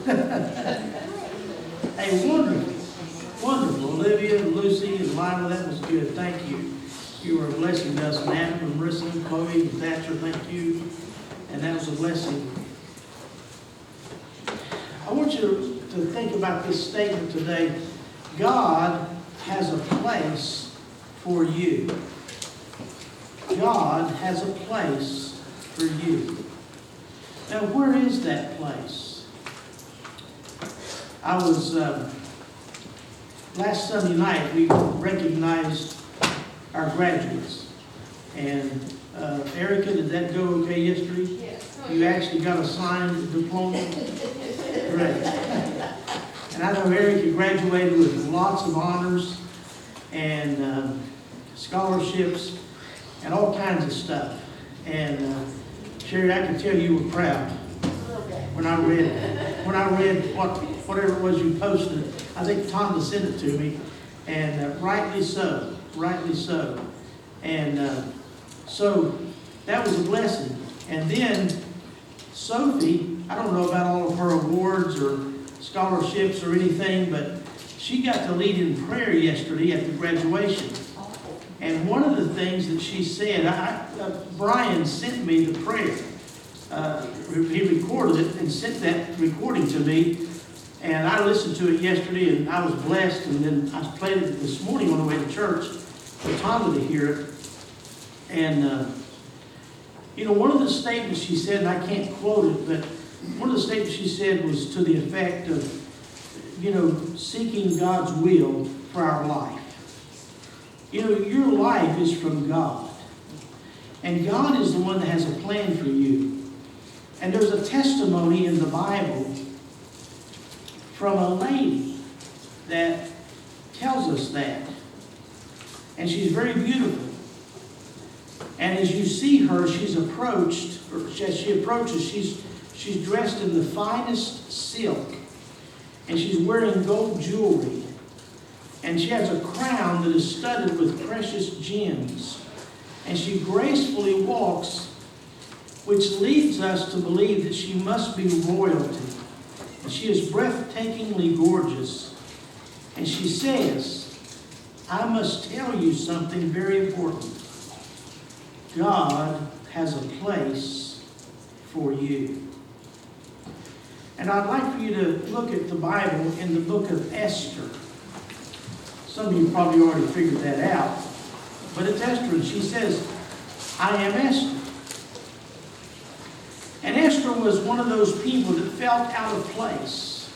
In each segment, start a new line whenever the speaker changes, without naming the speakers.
Hey, wonderful. Wonderful. Olivia, Lucy, and Lila, that was good. Thank you. You were a blessing to us. And Adam, and Marissa, and Chloe, and Thatcher, thank you. And that was a blessing. I want you to think about this statement today. God has a place for you. God has a place for you. Now, where is that place? I was, last Sunday night, we recognized our graduates. And Erica, did that go okay yesterday?
Yes.
You actually got a signed diploma? Great. And I know Erica graduated with lots of honors and scholarships and all kinds of stuff. And Sherry, I can tell you were proud when I read whatever it was you posted. I think Tonda sent it to me, and rightly so, rightly so. And so that was a blessing. And then Sophie, I don't know about all of her awards or scholarships or anything, but she got to lead in prayer yesterday at the graduation. And one of the things that she said, Brian sent me the prayer. He recorded it and sent that recording to me. And I listened to it yesterday and I was blessed. And then I played it this morning on the way to church for Tonda to hear it. And, one of the statements she said, and I can't quote it, but one of the statements she said was to the effect of, seeking God's will for our life. Your life is from God. And God is the one that has a plan for you. And there's a testimony in the Bible from a lady that tells us that. And she's very beautiful. And as you see her, she's approached, or as she approaches, she's dressed in the finest silk. And she's wearing gold jewelry. And she has a crown that is studded with precious gems. And she gracefully walks, which leads us to believe that she must be royalty. And she is breathtakingly gorgeous. And she says, I must tell you something very important. God has a place for you. And I'd like for you to look at the Bible in the book of Esther. Some of you probably already figured that out. But it's Esther, and she says, I am Esther. And Esther was one of those people that felt out of place.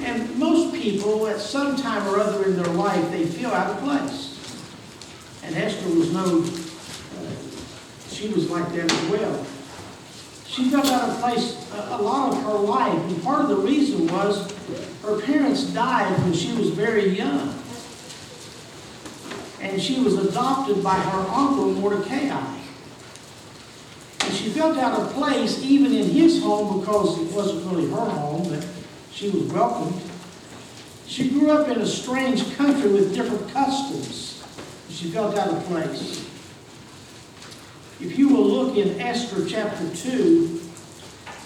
And most people, at some time or other in their life, they feel out of place. And Esther was she was like that as well. She felt out of place a lot of her life. And part of the reason was her parents died when she was very young. And she was adopted by her uncle Mordecai. And she felt out of place even in his home because it wasn't really her home, but she was welcomed. She grew up in a strange country with different customs. She felt out of place. If you will look in Esther chapter 2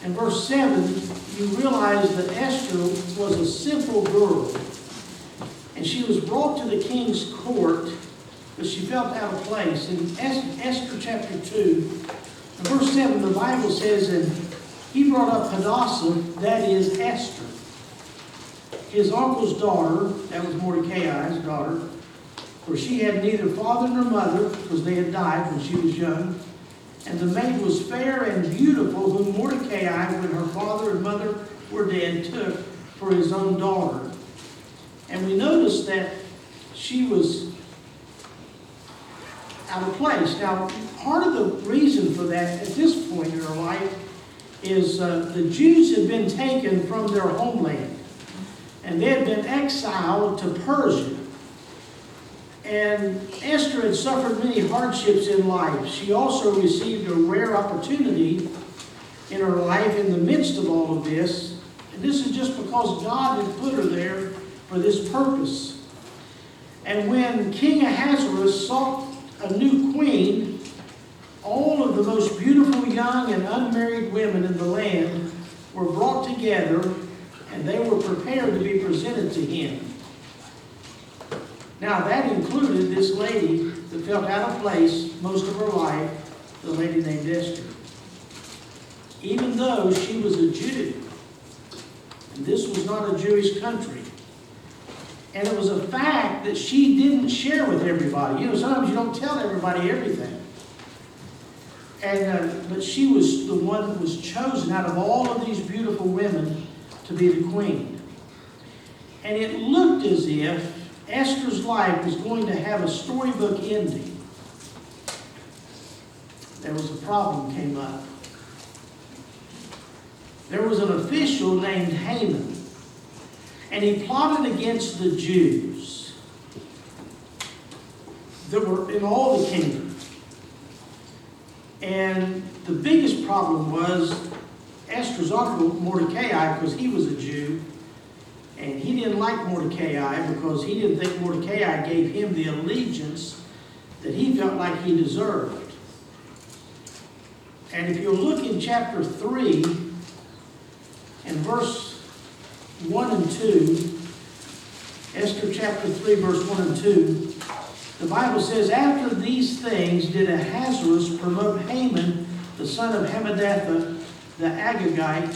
and verse 7, you realize that Esther was a simple girl. And she was brought to the king's court, but she felt out of place. In Esther chapter 2, in verse 7, the Bible says, and he brought up Hadassah, that is Esther, his uncle's daughter, that was Mordecai's daughter, for she had neither father nor mother, because they had died when she was young. And the maid was fair and beautiful, whom Mordecai, when her father and mother were dead, took for his own daughter. And we notice that she was out of place. Now, part of the reason for that at this point in her life is the Jews had been taken from their homeland. And they had been exiled to Persia. And Esther had suffered many hardships in life. She also received a rare opportunity in her life in the midst of all of this. And this is just because God had put her there for this purpose. And when King Ahasuerus sought a new queen, all of the most beautiful young and unmarried women in the land were brought together and they were prepared to be presented to him. Now that included this lady that felt out of place most of her life, the lady named Esther. Even though she was a Jew, and this was not a Jewish country. And it was a fact that she didn't share with everybody. You know, sometimes you don't tell everybody everything. And but she was the one that was chosen out of all of these beautiful women to be the queen. And it looked as if Esther's life was going to have a storybook ending. There was a problem came up. There was an official named Haman, and he plotted against the Jews that were in all the kingdom. And the biggest problem was Esther's uncle Mordecai, because he was a Jew, and he didn't like Mordecai because he didn't think Mordecai gave him the allegiance that he felt like he deserved. And if you look in chapter 3, in verse 1 and 2, Esther chapter 3, verse 1 and 2, the Bible says, "After these things did Ahasuerus promote Haman, the son of Hammedatha, the Agagite,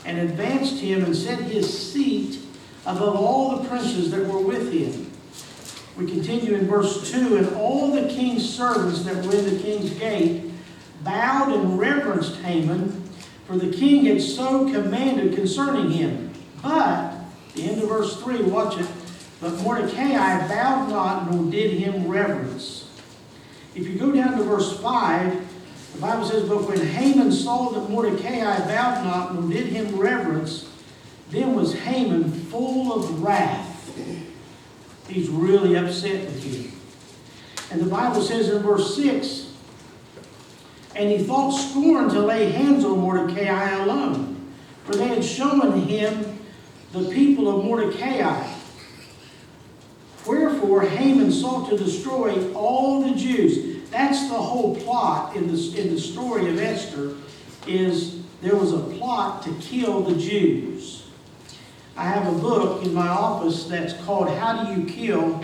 and advanced him and set his seat above all the princes that were with him." We continue in verse 2, "And all the king's servants that were in the king's gate bowed and reverenced Haman, for the king had so commanded concerning him. But," the end of verse 3, watch it, "but Mordecai bowed not nor did him reverence." If you go down to verse 5, the Bible says, "But when Haman saw that Mordecai bowed not nor did him reverence, then was Haman full of wrath." He's really upset with you. And the Bible says in verse 6, "And he thought scorn to lay hands on Mordecai alone, for they had shown him the people of Mordecai. Wherefore Haman sought to destroy all the Jews." That's the whole plot in the story of Esther, is there was a plot to kill the Jews. I have a book in my office that's called "How Do You Kill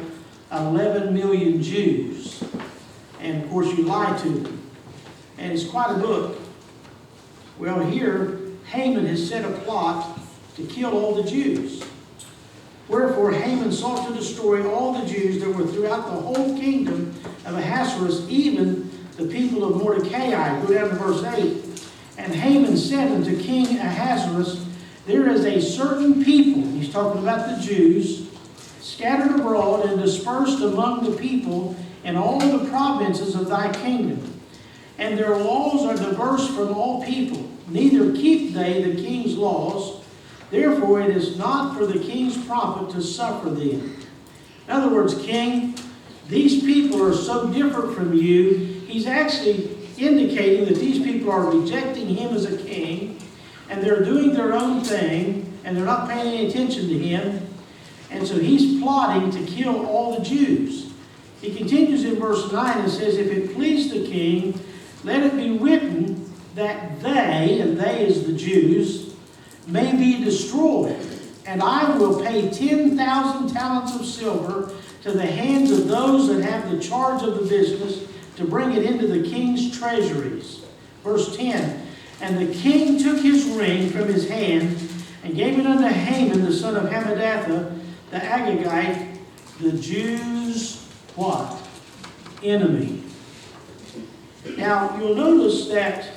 11 Million Jews?" And of course you lie to them. And it's quite a book. Well, here, Haman has set a plot to kill all the Jews. "Wherefore Haman sought to destroy all the Jews that were throughout the whole kingdom of Ahasuerus, even the people of Mordecai." Go down to verse 8. "And Haman said unto King Ahasuerus, There is a certain people," he's talking about the Jews, "scattered abroad and dispersed among the people in all the provinces of thy kingdom. And their laws are diverse from all people, neither keep they the king's laws. Therefore it is not for the king's profit to suffer them." In other words, King, these people are so different from you. He's actually indicating that these people are rejecting him as a king, and they're doing their own thing, and they're not paying any attention to him. And so he's plotting to kill all the Jews. He continues in verse 9 and says, "If it please the king, let it be written that they," and they is the Jews, "may be destroyed, and I will pay 10,000 talents of silver to the hands of those that have the charge of the business to bring it into the king's treasuries." Verse 10, "And the king took his ring from his hand and gave it unto Haman, the son of Hammedatha, the Agagite, the Jews' what? Enemy." Now, you'll notice that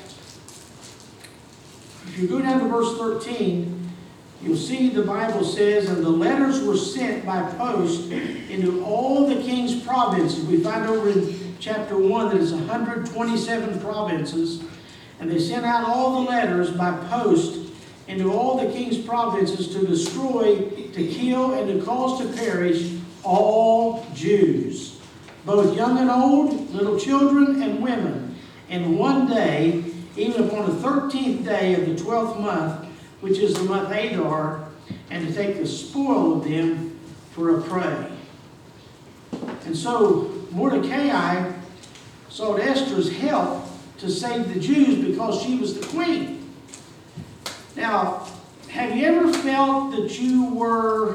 if you go down to verse 13, you'll see the Bible says, "And the letters were sent by post into all the king's provinces." We find over in chapter 1 that it's 127 provinces. "And they sent out all the letters by post into all the king's provinces to destroy, to kill, and to cause to perish all Jews, both young and old, little children and women, in one day, even upon the 13th day of the 12th month, which is the month Adar, and to take the spoil of them for a prey." And so Mordecai sought Esther's help to save the Jews because she was the queen. Now, have you ever felt felt that you were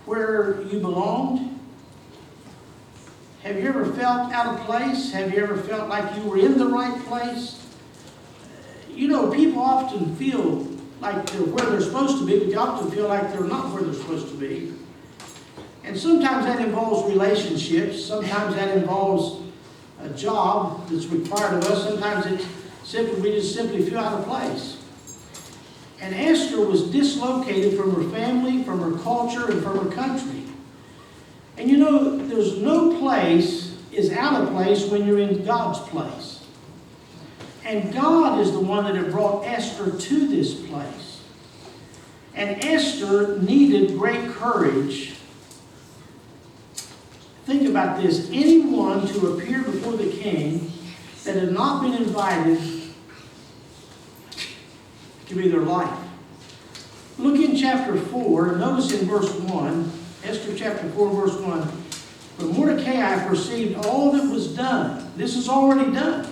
where you belonged? Have you ever felt out of place? Have you ever felt like you were in the right place? You know, people often feel like they're where they're supposed to be, but they often feel like they're not where they're supposed to be. And sometimes that involves relationships. Sometimes that involves a job that's required of us. Sometimes it's simply, we just simply feel out of place. And Esther was dislocated from her family, from her culture, and from her country. And you know, there's no place is out of place when you're in God's place. And God is the one that had brought Esther to this place. And Esther needed great courage. Think about this. Anyone to appear before the king that had not been invited could be their life. Look in chapter 4, notice in verse 1, Esther chapter 4, verse 1. But Mordecai perceived all that was done. This is already done.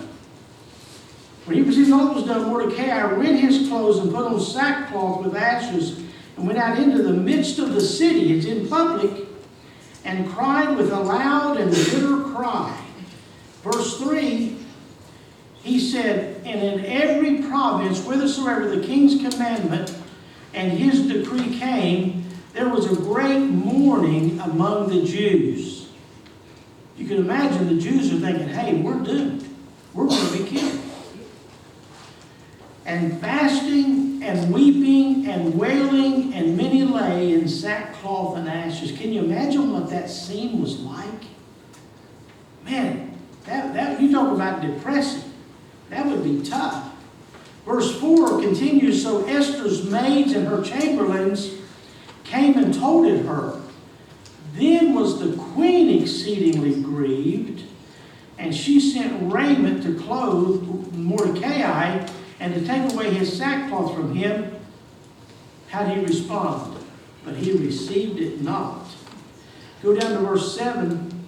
When he perceived all that was done, Mordecai rent his clothes and put on sackcloth with ashes and went out into the midst of the city, it's in public, and cried with a loud and bitter cry. Verse 3, he said, and in every province, whithersoever the king's commandment and his decree came, there was a great mourning among the Jews. You can imagine the Jews are thinking, hey, we're doomed. We're going to be killed. And fasting and weeping and wailing, and many lay in sackcloth and ashes. Can you imagine what that scene was like? Man, that you talk about depressing. That would be tough. Verse 4 continues, so Esther's maids and her chamberlains came and told it her. Then was the queen exceedingly grieved, and she sent raiment to clothe Mordecai and to take away his sackcloth from him. How did he respond? But he received it not. Go down to verse 7.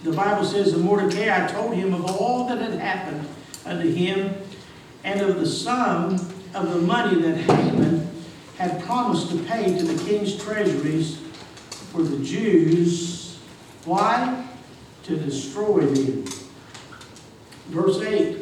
The Bible says, and Mordecai told him of all that had happened unto him, and of the sum of the money that Haman had promised to pay to the king's treasuries for the Jews. Why? To destroy them. Verse 8.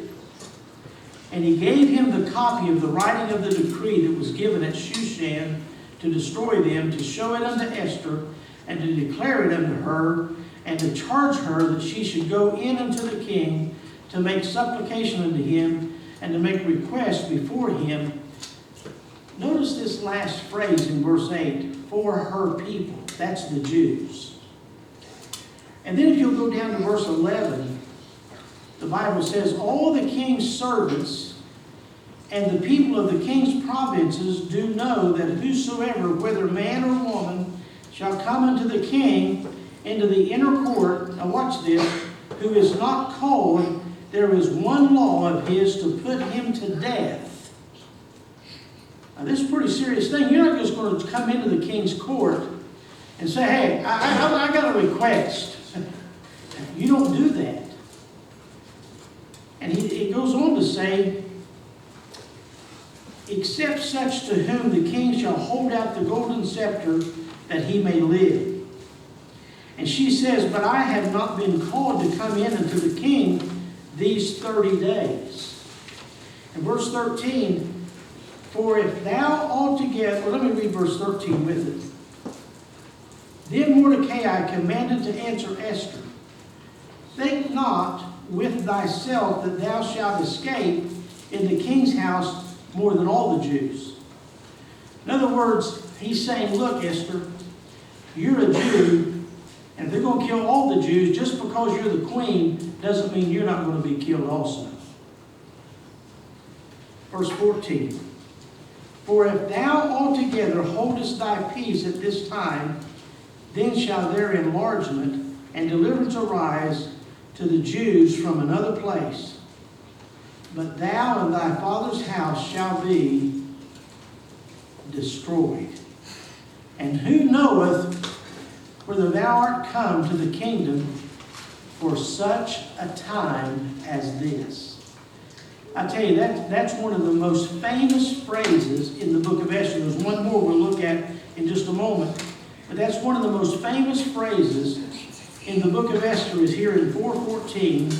And he gave him the copy of the writing of the decree that was given at Shushan to destroy them, to show it unto Esther, and to declare it unto her, and to charge her that she should go in unto the king to make supplication unto him, and to make request before him. Notice this last phrase in verse 8, for her people. That's the Jews. And then if you'll go down to verse 11, the Bible says, all the king's servants and the people of the king's provinces do know that whosoever, whether man or woman, shall come unto the king into the inner court, now watch this, who is not called, there is one law of his to put him to death. Now this is a pretty serious thing. You're not just going to come into the king's court and say, hey, I got a request. You don't do that. And it goes on to say, except such to whom the king shall hold out the golden scepter that he may live. And she says, but I have not been called to come in unto the king these 30 days. And verse 13, for if thou altogether, well, let me read verse 13 with it. Then Mordecai commanded to answer Esther, think not with thyself that thou shalt escape in the king's house more than all the Jews. In other words, he's saying, look, Esther, you're a Jew, and if they're going to kill all the Jews, just because you're the queen doesn't mean you're not going to be killed also. Verse 14. For if thou altogether holdest thy peace at this time, then shall their enlargement and deliverance arise to the Jews from another place. But thou and thy father's house shall be destroyed. And who knoweth whether thou art come to the kingdom for such a time as this? I tell you, that's one of the most famous phrases in the book of Esther. There's one more we'll look at in just a moment. But that's one of the most famous phrases in the book of Esther is here in 4:14.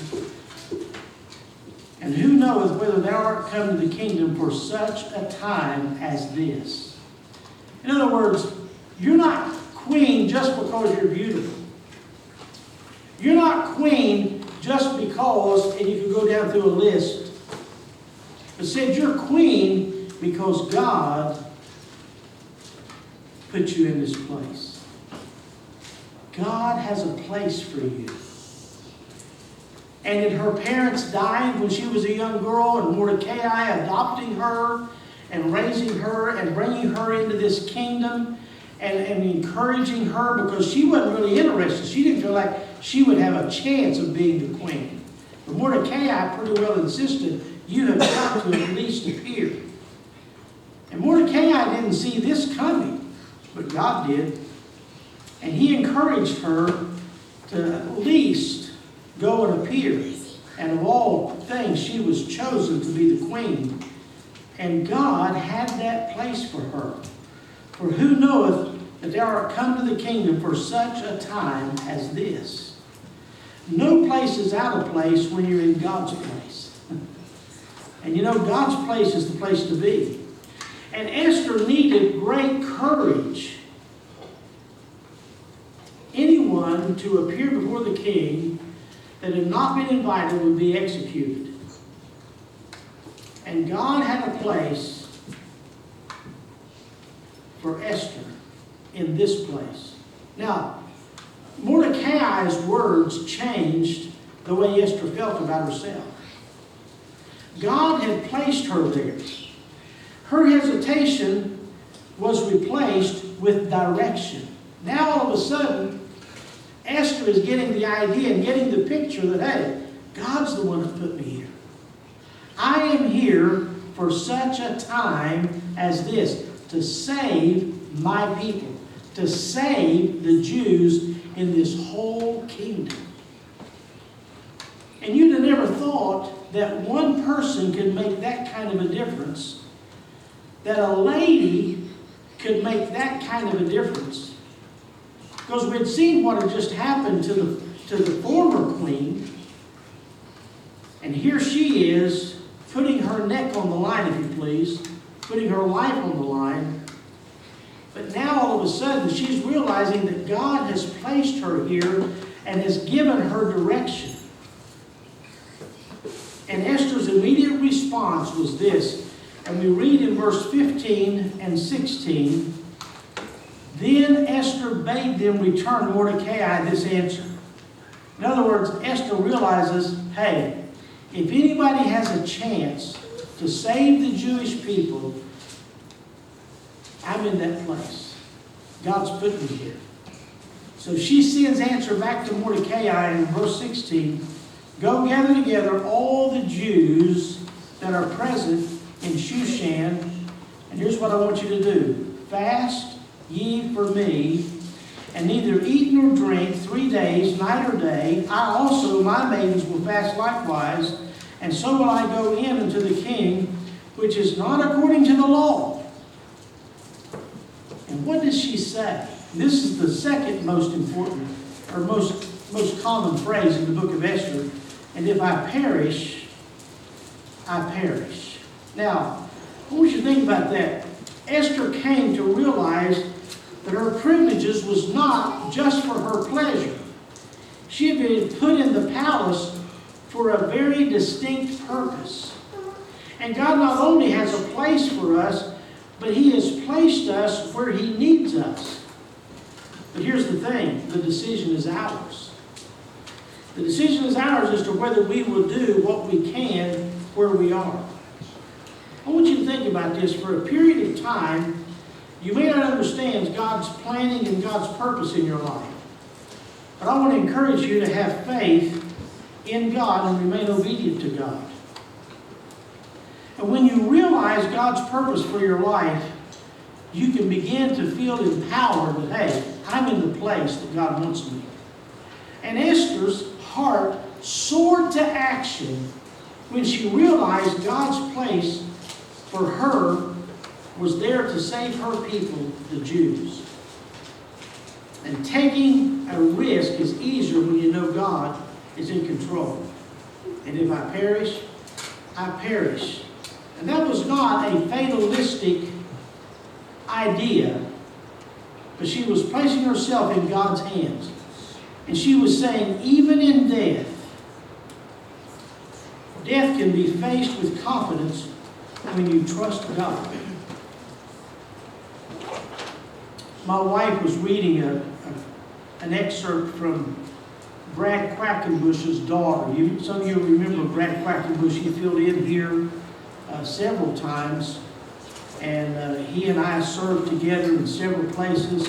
And who knoweth whether thou art come to the kingdom for such a time as this? In other words, you're not queen just because you're beautiful. You're not queen just because, and you can go down through a list, but said you're queen because God put you in this place. God has a place for you. And in her parents dying when she was a young girl, and Mordecai adopting her and raising her and bringing her into this kingdom and encouraging her, because she wasn't really interested. She didn't feel like she would have a chance of being the queen. But Mordecai pretty well insisted, you have got to at least appear. And Mordecai didn't see this coming, but God did. And he encouraged her to at least go and appear. And of all things, she was chosen to be the queen. And God had that place for her. For who knoweth that thou art come to the kingdom for such a time as this? No place is out of place when you're in God's place. And you know, God's place is the place to be. And Esther needed great courage. Anyone to appear before the king that had not been invited would be executed. And God had a place for Esther in this place. Now, Mordecai's words changed the way Esther felt about herself. God had placed her there. Her hesitation was replaced with direction. Now all of a sudden, Esther is getting the idea and getting the picture that, hey, God's the one that put me here. I am here for such a time as this, to save my people, to save the Jews in this whole kingdom. And you'd have never thought that one person could make that kind of a difference, that a lady could make that kind of a difference. Because we'd seen what had just happened to the former queen, and here she is putting her neck on the line, if you please, putting her life on the line. But now all of a sudden she's realizing that God has placed her here and has given her direction. And Esther's immediate response was this, and we read in verse 15 and 16, then Esther bade them return Mordecai this answer. In other words, Esther realizes, hey, if anybody has a chance to save the Jewish people, I'm in that place. God's put me here. So she sends answer back to Mordecai in verse 16, go gather together all the Jews that are present in Shushan, and here's what I want you to do. Fast ye for me, and neither eat nor drink 3 days, night or day. I also, my maidens, will fast likewise, and so will I go in unto the king, which is not according to the law. And what does she say? This is the second most important, or most common phrase in the book of Esther. And if I perish, I perish. Now, I want you to think about that. Esther came to realize that her privileges was not just for her pleasure. She had been put in the palace for a very distinct purpose. And God not only has a place for us, but He has placed us where He needs us. But here's the thing, the decision is ours. The decision is ours as to whether we will do what we can where we are. I want you to think about this. For a period of time, you may not understand God's planning and God's purpose in your life. But I want to encourage you to have faith in God and remain obedient to God. And when you realize God's purpose for your life, you can begin to feel empowered that, hey, I'm in the place that God wants me. And Esther's heart soared to action when she realized God's place for her was there to save her people, the Jews. And taking a risk is easier when you know God is in control. And if I perish, I perish. And that was not a fatalistic idea, but she was placing herself in God's hands. And she was saying, even in death, death can be faced with confidence when you trust God. My wife was reading an excerpt from Brad Quackenbush's daughter. Some of you remember Brad Quackenbush. He filled in here several times. And he and I served together in several places.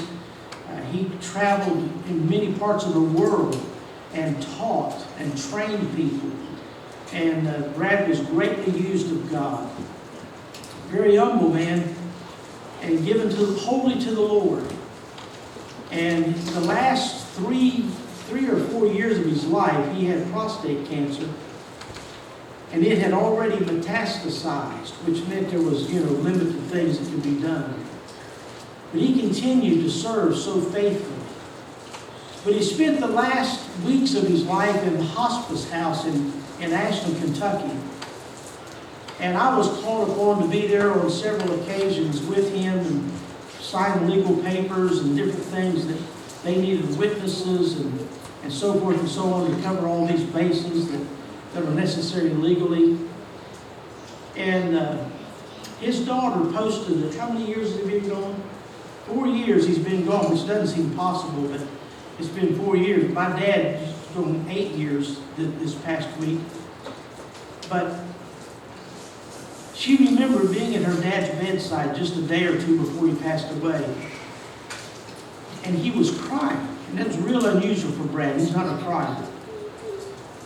He traveled in many parts of the world and taught and trained people. And Brad was greatly used of God. Very humble man and given wholly to the Lord. And the last three or 4 years of his life, he had prostate cancer. And it had already metastasized, which meant there was, limited things that could be done. But he continued to serve so faithfully. But he spent the last weeks of his life in the hospice house in Ashland, Kentucky. And I was called upon to be there on several occasions with him and sign legal papers and different things that they needed, witnesses and so forth and so on, to cover all these bases that were necessary legally. And his daughter posted that, how many years has he been gone? 4 years he's been gone, which doesn't seem possible, but it's been 4 years. My dad is going 8 years this past week. But she remembered being at her dad's bedside just a day or two before he passed away. And he was crying. And that's real unusual for Brad. He's not a crier.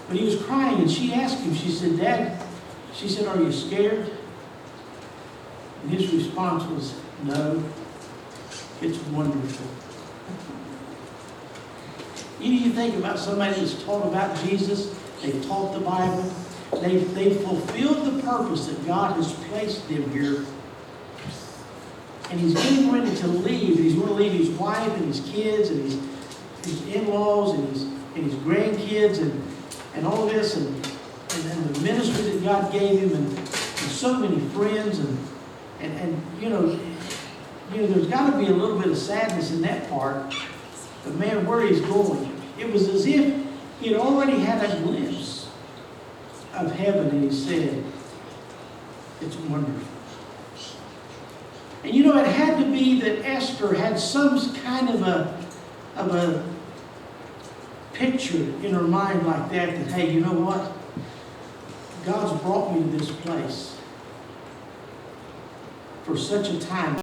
But he was crying, and she asked him, she said, Dad, she said, are you scared? And his response was, no, it's wonderful. You think about somebody that's taught about Jesus, they've taught the Bible, they've fulfilled the purpose that God has placed them here. And he's getting ready to leave. He's going to leave his wife and his kids and his in-laws and his grandkids and all this and the ministry that God gave him and so many friends and there's got to be a little bit of sadness in that part. But man, where he's going, it was as if he had already had a glimpse of heaven, and he said, it's wonderful. And it had to be that Esther had some kind of a picture in her mind like that, hey, you know what? God's brought me to this place for such a time.